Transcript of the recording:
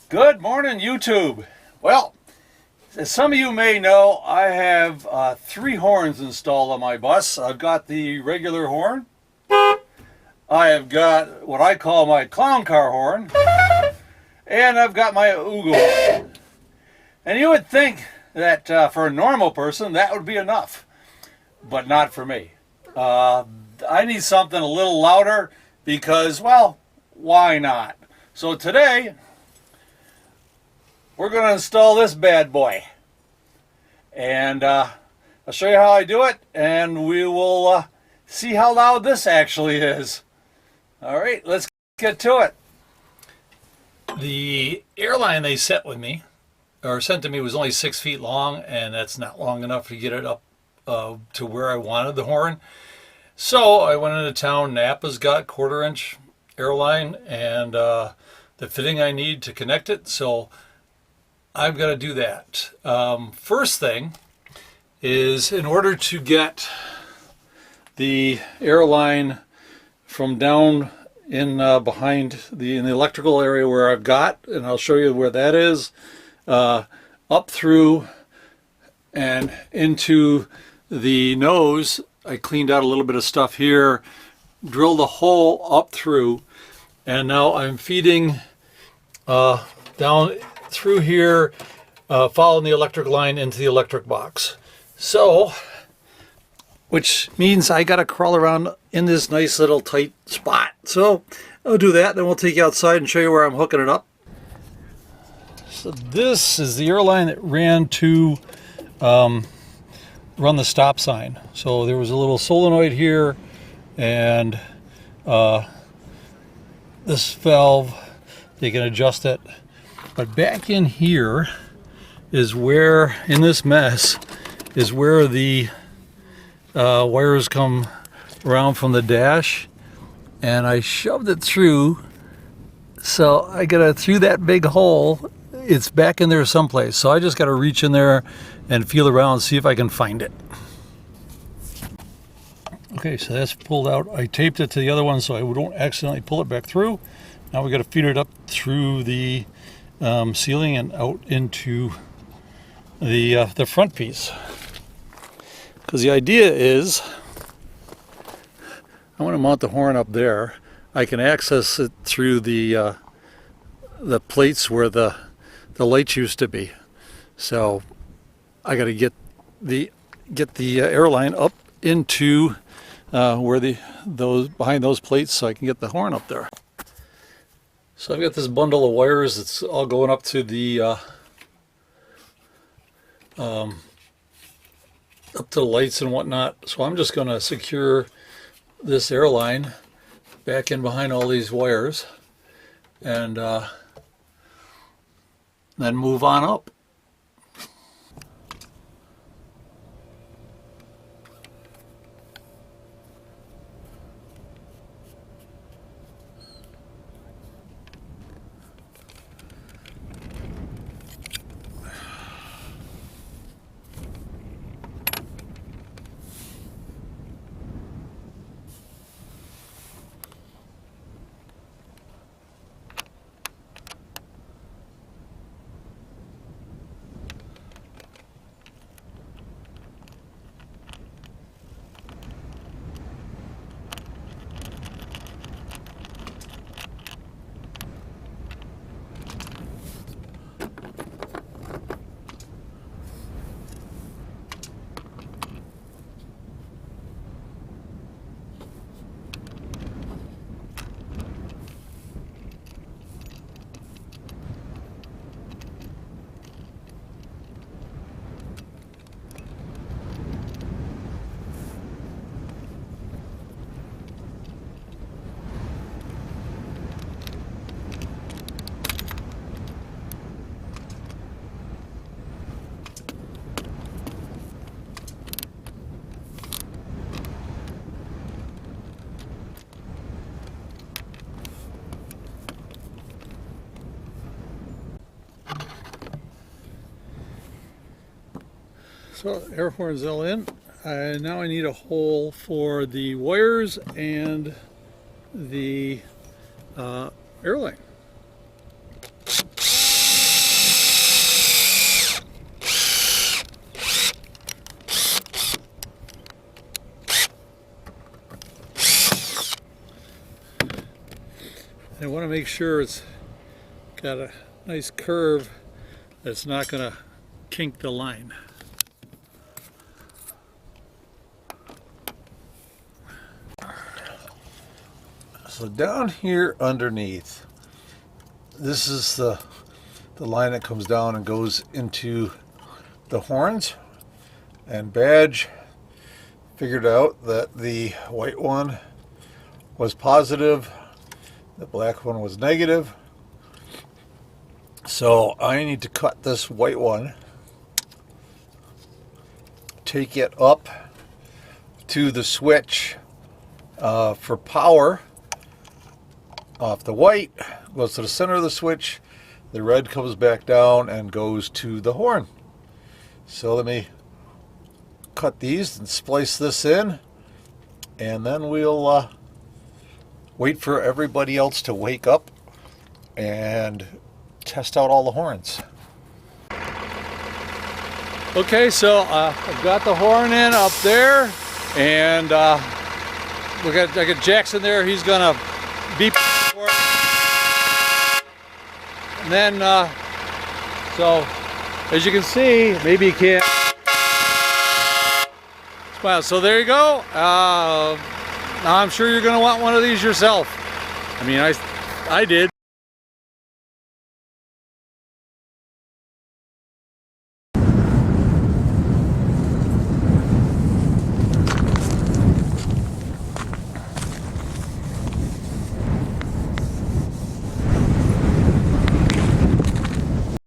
Good morning, YouTube. Well, as some of you may know, I have 3 horns installed on my bus. I've got the regular horn. I have got what I call my clown car horn. And I've got my oogle horn. And you would think that for a normal person, that would be enough. But not for me. I need something a little louder because, well, why not? So today, we're going to install this bad boy. And I'll show you how I do it, and we will see how loud this actually is. All right, let's get to it. The airline they sent to me was only 6 feet long, and that's not long enough to get it up to where I wanted the horn. So I went into town. Napa's got 1/4 inch airline and the fitting I need to connect it. So I've got to do that. First thing is, in order to get the airline from down in behind in the electrical area where I've got, and I'll show you where that is, up through and into the nose, I cleaned out a little bit of stuff here, drilled a hole up through, and now I'm feeding down through here, following the electric line into the electric box. So, which means I gotta crawl around in this nice little tight spot. So I'll do that, then we'll take you outside and show you where I'm hooking it up. So this is the airline that ran to run the stop sign. So there was a little solenoid here, and this valve, you can adjust it. But back in here is where, in this mess, is where the wires come around from the dash, and I shoved it through, so I got it through that big hole. It's back in there someplace, so I just got to reach in there and feel around and see if I can find it. Okay, so that's pulled out. I taped it to the other one so I don't accidentally pull it back through. Now we got to feed it up through the ceiling and out into the front piece. Because the idea is, I want to mount the horn up there. I can access it through the plates where the lights used to be. So I got to get the airline up into where behind those plates, so I can get the horn up there. So I've got this bundle of wires that's all going up to the lights and whatnot. So I'm just going to secure this airline back in behind all these wires, and then move on up. So air horn's all in. Now I need a hole for the wires and the airline. And I want to make sure it's got a nice curve that's not going to kink the line. So down here underneath, this is the line that comes down and goes into the horns. And Badge figured out that the white one was positive, the black one was negative. So I need to cut this white one, take it up to the switch for power. Off the white, goes to the center of the switch, the red comes back down and goes to the horn. So let me cut these and splice this in, and then we'll wait for everybody else to wake up and test out all the horns. Okay, so I've got the horn in up there, and I got Jackson there. He's gonna beep for it. And then, so as you can see, maybe you can't. Wow, so there you go. Now I'm sure you're gonna want one of these yourself. I mean, I did.